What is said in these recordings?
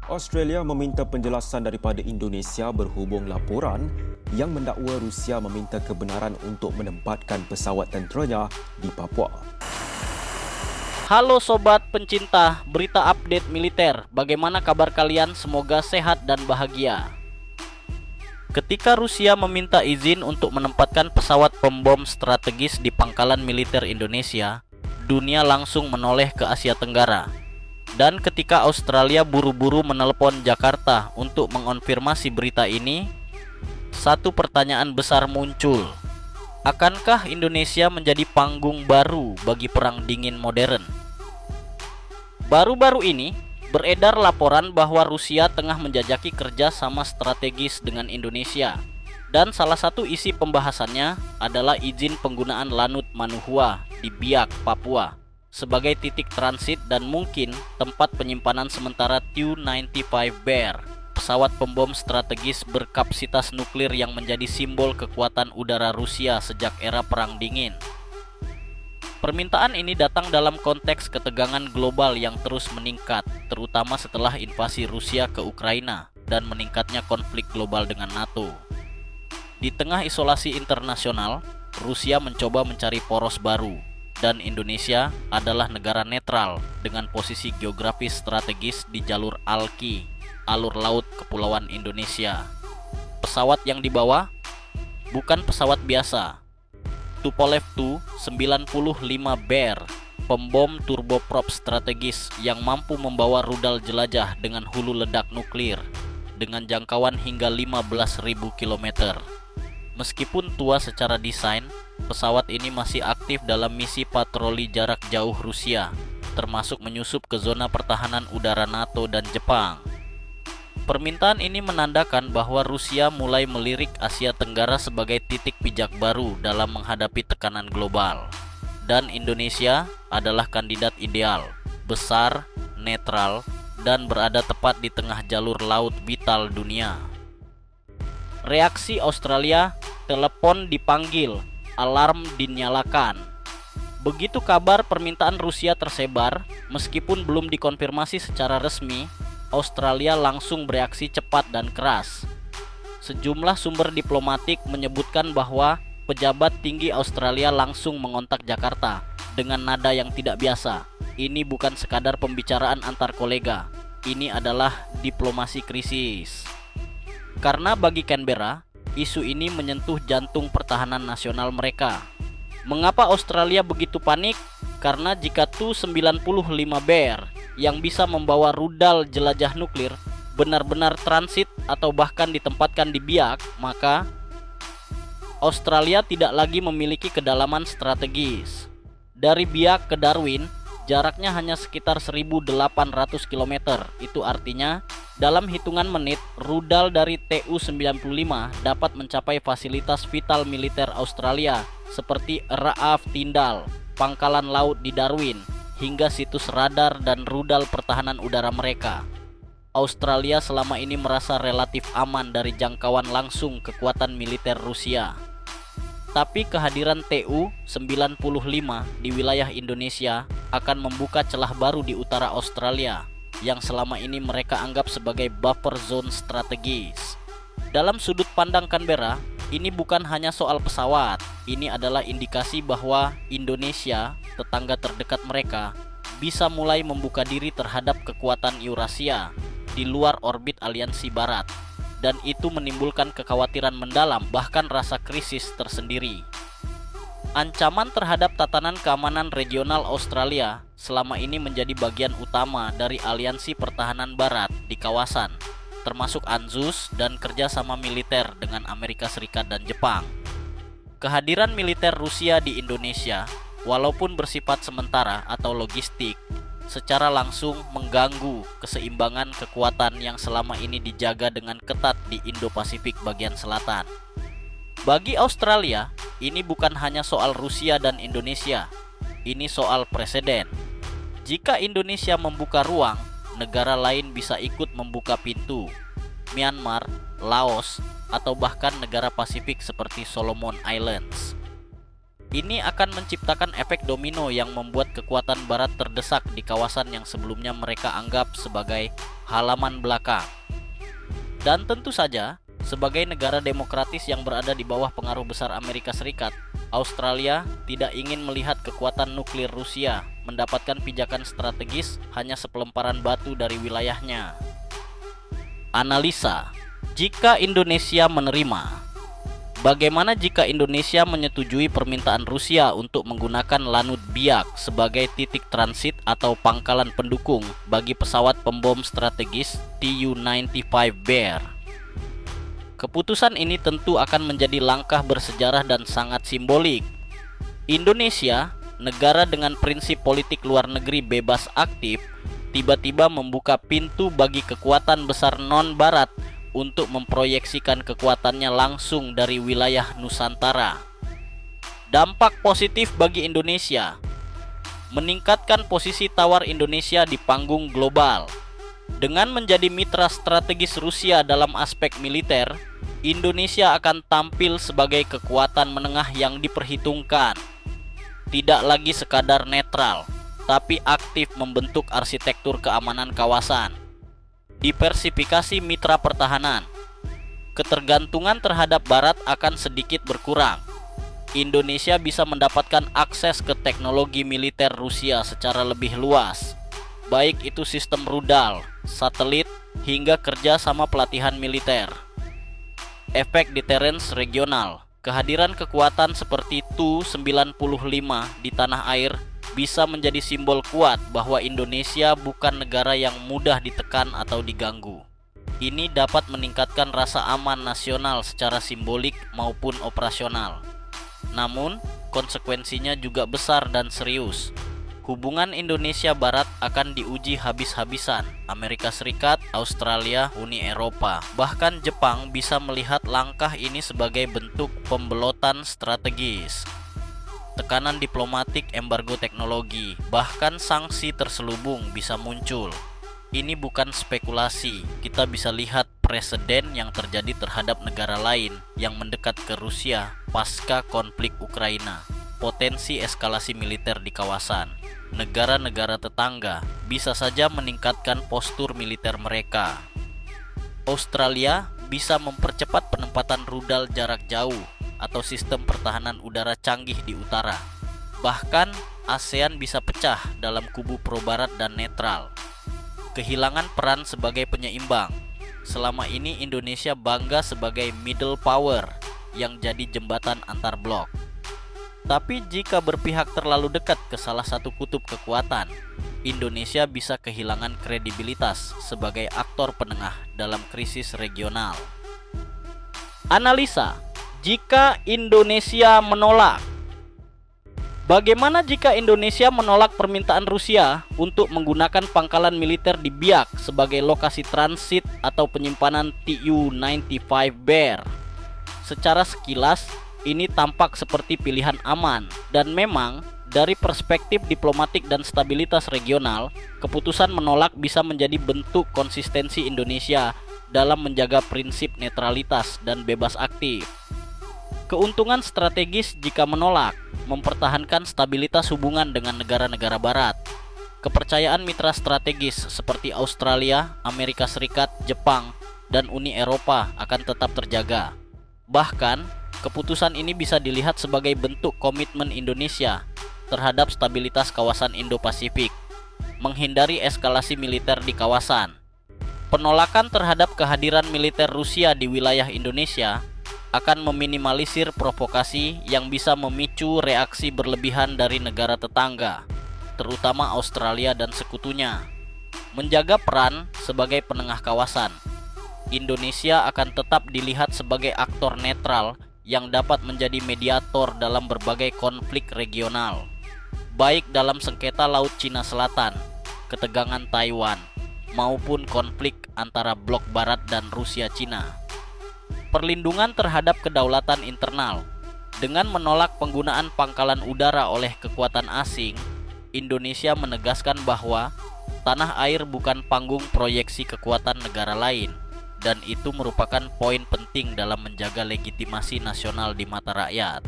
Australia meminta penjelasan daripada Indonesia berhubung laporan yang mendakwa Rusia meminta kebenaran untuk menempatkan pesawat tenteranya di Papua. Halo sobat pencinta berita update militer, bagaimana kabar kalian? Semoga sehat dan bahagia. Ketika Rusia meminta izin untuk menempatkan pesawat pembom strategis di pangkalan militer Indonesia, dunia langsung menoleh ke Asia Tenggara. Dan ketika Australia buru-buru menelepon Jakarta untuk mengonfirmasi berita ini, satu pertanyaan besar muncul. Akankah Indonesia menjadi panggung baru bagi perang dingin modern? Baru-baru ini beredar laporan bahwa Rusia tengah menjajaki kerja sama strategis dengan Indonesia. Dan salah satu isi pembahasannya adalah izin penggunaan Lanut Manuhua di Biak, Papua sebagai titik transit dan mungkin tempat penyimpanan sementara Tu-95 Bear, pesawat pembom strategis berkapasitas nuklir yang menjadi simbol kekuatan udara Rusia sejak era Perang Dingin. Permintaan ini datang dalam konteks ketegangan global yang terus meningkat, terutama setelah invasi Rusia ke Ukraina dan meningkatnya konflik global dengan NATO. Di tengah isolasi internasional, Rusia mencoba mencari poros baru, dan Indonesia adalah negara netral dengan posisi geografis strategis di jalur ALKI, alur laut Kepulauan Indonesia. Pesawat yang dibawa bukan pesawat biasa. Tupolev Tu-95 Bear, pembom turboprop strategis yang mampu membawa rudal jelajah dengan hulu ledak nuklir dengan jangkauan hingga 15.000 km. Meskipun tua secara desain, pesawat ini masih aktif dalam misi patroli jarak jauh Rusia, termasuk menyusup ke zona pertahanan udara NATO dan Jepang. Permintaan ini menandakan bahwa Rusia mulai melirik Asia Tenggara sebagai titik pijak baru dalam menghadapi tekanan global. Dan Indonesia adalah kandidat ideal, besar, netral, dan berada tepat di tengah jalur laut vital dunia. Reaksi Australia, telepon dipanggil, alarm dinyalakan. Begitu kabar permintaan Rusia tersebar, meskipun belum dikonfirmasi secara resmi, Australia langsung bereaksi cepat dan keras. Sejumlah sumber diplomatik menyebutkan bahwa pejabat tinggi Australia langsung mengontak Jakarta dengan nada yang tidak biasa. Ini bukan sekadar pembicaraan antar kolega, ini adalah diplomasi krisis. Karena bagi Canberra, isu ini menyentuh jantung pertahanan nasional mereka. Mengapa Australia begitu panik? Karena jika Tu-95 Bear yang bisa membawa rudal jelajah nuklir benar-benar transit atau bahkan ditempatkan di Biak, maka Australia tidak lagi memiliki kedalaman strategis. Dari Biak ke Darwin, jaraknya hanya sekitar 1.800 km. Itu artinya dalam hitungan menit, rudal dari Tu-95 dapat mencapai fasilitas vital militer Australia seperti RAAF Tindal, pangkalan laut di Darwin, hingga situs radar dan rudal pertahanan udara mereka. Australia selama ini merasa relatif aman dari jangkauan langsung kekuatan militer Rusia. Tapi kehadiran Tu-95 di wilayah Indonesia akan membuka celah baru di utara Australia yang selama ini mereka anggap sebagai buffer zone strategis. Dalam sudut pandang Canberra, ini bukan hanya soal pesawat, ini adalah indikasi bahwa Indonesia, tetangga terdekat mereka, bisa mulai membuka diri terhadap kekuatan Eurasia di luar orbit aliansi Barat. Dan itu menimbulkan kekhawatiran mendalam, bahkan rasa krisis tersendiri. Ancaman terhadap tatanan keamanan regional Australia selama ini menjadi bagian utama dari aliansi pertahanan Barat di kawasan, termasuk ANZUS dan kerjasama militer dengan Amerika Serikat dan Jepang. Kehadiran militer Rusia di Indonesia, walaupun bersifat sementara atau logistik, secara langsung mengganggu keseimbangan kekuatan yang selama ini dijaga dengan ketat di Indo-Pasifik bagian selatan. Bagi Australia, ini bukan hanya soal Rusia dan Indonesia, ini soal presiden. Jika Indonesia membuka ruang, negara lain bisa ikut membuka pintu. Myanmar, Laos, atau bahkan negara Pasifik seperti Solomon Islands. Ini akan menciptakan efek domino yang membuat kekuatan Barat terdesak di kawasan yang sebelumnya mereka anggap sebagai halaman belakang. Dan tentu saja, sebagai negara demokratis yang berada di bawah pengaruh besar Amerika Serikat, Australia tidak ingin melihat kekuatan nuklir Rusia mendapatkan pijakan strategis hanya sepelemparan batu dari wilayahnya. Analisa, jika Indonesia menerima. Bagaimana jika Indonesia menyetujui permintaan Rusia untuk menggunakan Lanut Biak sebagai titik transit atau pangkalan pendukung bagi pesawat pembom strategis Tu-95 Bear? Keputusan ini tentu akan menjadi langkah bersejarah dan sangat simbolik. Indonesia, negara dengan prinsip politik luar negeri bebas aktif, tiba-tiba membuka pintu bagi kekuatan besar non-barat untuk memproyeksikan kekuatannya langsung dari wilayah Nusantara. Dampak positif bagi Indonesia: meningkatkan posisi tawar Indonesia di panggung global. Dengan menjadi mitra strategis Rusia dalam aspek militer, Indonesia akan tampil sebagai kekuatan menengah yang diperhitungkan. Tidak lagi sekadar netral, tapi aktif membentuk arsitektur keamanan kawasan. Diversifikasi mitra pertahanan. Ketergantungan terhadap Barat akan sedikit berkurang. Indonesia bisa mendapatkan akses ke teknologi militer Rusia secara lebih luas, baik itu sistem rudal, satelit, hingga kerja sama pelatihan militer. Efek deterrence regional. Kehadiran kekuatan seperti Tu-95 di tanah air bisa menjadi simbol kuat bahwa Indonesia bukan negara yang mudah ditekan atau diganggu. Ini dapat meningkatkan rasa aman nasional secara simbolik maupun operasional. Namun, konsekuensinya juga besar dan serius. Hubungan Indonesia Barat akan diuji habis-habisan. Amerika Serikat, Australia, Uni Eropa, bahkan Jepang bisa melihat langkah ini sebagai bentuk pembelotan strategis. Tekanan diplomatik, embargo teknologi, bahkan sanksi terselubung bisa muncul. Ini bukan spekulasi, kita bisa lihat preseden yang terjadi terhadap negara lain yang mendekat ke Rusia pasca konflik Ukraina. Potensi eskalasi militer di kawasan. Negara-negara tetangga bisa saja meningkatkan postur militer mereka. Australia bisa mempercepat penempatan rudal jarak jauh atau sistem pertahanan udara canggih di utara. Bahkan ASEAN bisa pecah dalam kubu pro-barat dan netral. Kehilangan peran sebagai penyeimbang. Selama ini Indonesia bangga sebagai middle power yang jadi jembatan antar blok. Tapi jika berpihak terlalu dekat ke salah satu kutub kekuatan, Indonesia bisa kehilangan kredibilitas sebagai aktor penengah dalam krisis regional. Analisa, jika Indonesia menolak. Bagaimana jika Indonesia menolak permintaan Rusia untuk menggunakan pangkalan militer di Biak sebagai lokasi transit atau penyimpanan Tu-95 Bear? Secara sekilas, ini tampak seperti pilihan aman, dan memang dari perspektif diplomatik dan stabilitas regional, keputusan menolak bisa menjadi bentuk konsistensi Indonesia dalam menjaga prinsip netralitas dan bebas aktif. Keuntungan strategis jika menolak, mempertahankan stabilitas hubungan dengan negara-negara barat. Kepercayaan mitra strategis seperti Australia, Amerika Serikat, Jepang, dan Uni Eropa akan tetap terjaga. Bahkan, keputusan ini bisa dilihat sebagai bentuk komitmen Indonesia terhadap stabilitas kawasan Indo-Pasifik, menghindari eskalasi militer di kawasan. Penolakan terhadap kehadiran militer Rusia di wilayah Indonesia akan meminimalisir provokasi yang bisa memicu reaksi berlebihan dari negara tetangga, terutama Australia dan sekutunya. Menjaga peran sebagai penengah kawasan, Indonesia akan tetap dilihat sebagai aktor netral yang dapat menjadi mediator dalam berbagai konflik regional, baik dalam sengketa Laut Cina Selatan, ketegangan Taiwan, maupun konflik antara blok Barat dan Rusia-Cina. Perlindungan terhadap kedaulatan internal. Dengan menolak penggunaan pangkalan udara oleh kekuatan asing, Indonesia menegaskan bahwa tanah air bukan panggung proyeksi kekuatan negara lain, dan itu merupakan poin penting dalam menjaga legitimasi nasional di mata rakyat.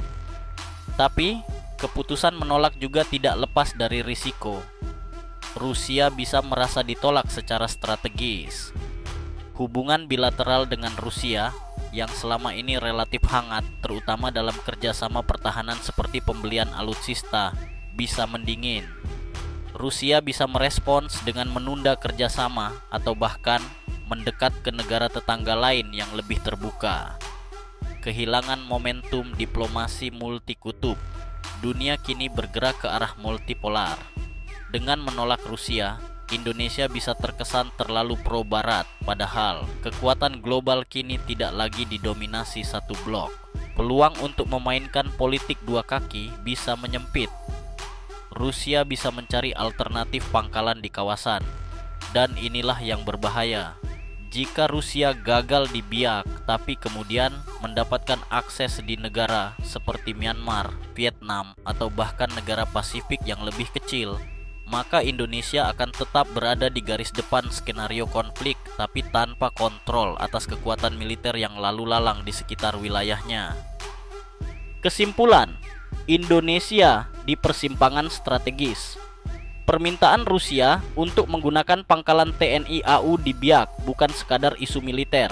Tapi, keputusan menolak juga tidak lepas dari risiko. Rusia bisa merasa ditolak secara strategis. Hubungan bilateral dengan Rusia yang selama ini relatif hangat, terutama dalam kerjasama pertahanan seperti pembelian alutsista, bisa mendingin. Rusia bisa merespons dengan menunda kerjasama atau bahkan mendekat ke negara tetangga lain yang lebih terbuka. Kehilangan momentum diplomasi multikutub. Dunia kini bergerak ke arah multipolar. Dengan menolak Rusia, Indonesia bisa terkesan terlalu pro-barat, padahal kekuatan global kini tidak lagi didominasi satu blok. Peluang untuk memainkan politik dua kaki bisa menyempit. Rusia bisa mencari alternatif pangkalan di kawasan, dan inilah yang berbahaya. Jika Rusia gagal di Biak, tapi kemudian mendapatkan akses di negara seperti Myanmar, Vietnam, atau bahkan negara Pasifik yang lebih kecil, maka Indonesia akan tetap berada di garis depan skenario konflik, tapi tanpa kontrol atas kekuatan militer yang lalu lalang di sekitar wilayahnya. Kesimpulan, Indonesia di persimpangan strategis. Permintaan Rusia untuk menggunakan pangkalan TNI AU di Biak bukan sekadar isu militer.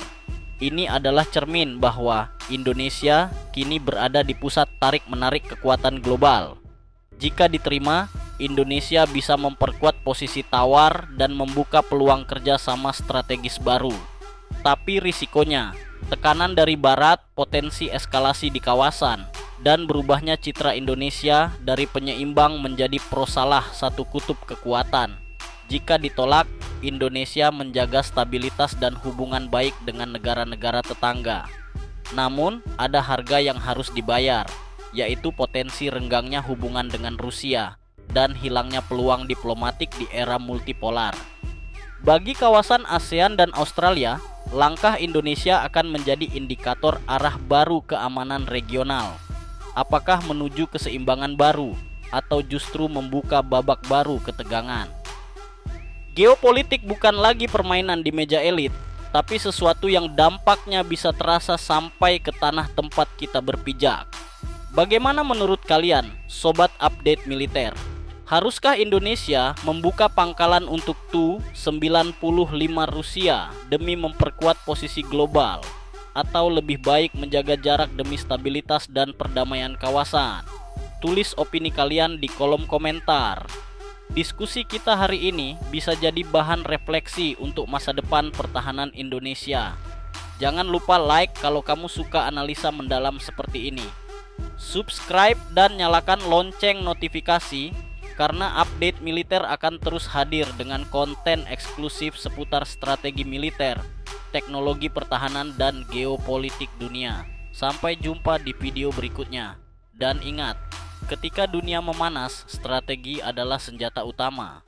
Ini adalah cermin bahwa Indonesia kini berada di pusat tarik-menarik kekuatan global. Jika diterima, Indonesia bisa memperkuat posisi tawar dan membuka peluang kerjasama strategis baru. Tapi risikonya, tekanan dari Barat, potensi eskalasi di kawasan, dan berubahnya citra Indonesia dari penyeimbang menjadi prosalah satu kutub kekuatan. Jika ditolak, Indonesia menjaga stabilitas dan hubungan baik dengan negara-negara tetangga. Namun, ada harga yang harus dibayar, yaitu potensi renggangnya hubungan dengan Rusia dan hilangnya peluang diplomatik di era multipolar. Bagi kawasan ASEAN dan Australia, langkah Indonesia akan menjadi indikator arah baru keamanan regional. Apakah menuju keseimbangan baru atau justru membuka babak baru ketegangan? Geopolitik bukan lagi permainan di meja elit, tapi sesuatu yang dampaknya bisa terasa sampai ke tanah tempat kita berpijak. Bagaimana menurut kalian, Sobat Update Militer? Haruskah Indonesia membuka pangkalan untuk Tu-95 Rusia demi memperkuat posisi global? Atau lebih baik menjaga jarak demi stabilitas dan perdamaian kawasan? Tulis opini kalian di kolom komentar. Diskusi kita hari ini bisa jadi bahan refleksi untuk masa depan pertahanan Indonesia. Jangan lupa like kalau kamu suka analisa mendalam seperti ini. Subscribe dan nyalakan lonceng notifikasi, karena update militer akan terus hadir dengan konten eksklusif seputar strategi militer, teknologi pertahanan, dan geopolitik dunia. Sampai jumpa di video berikutnya. Dan ingat, ketika dunia memanas, strategi adalah senjata utama.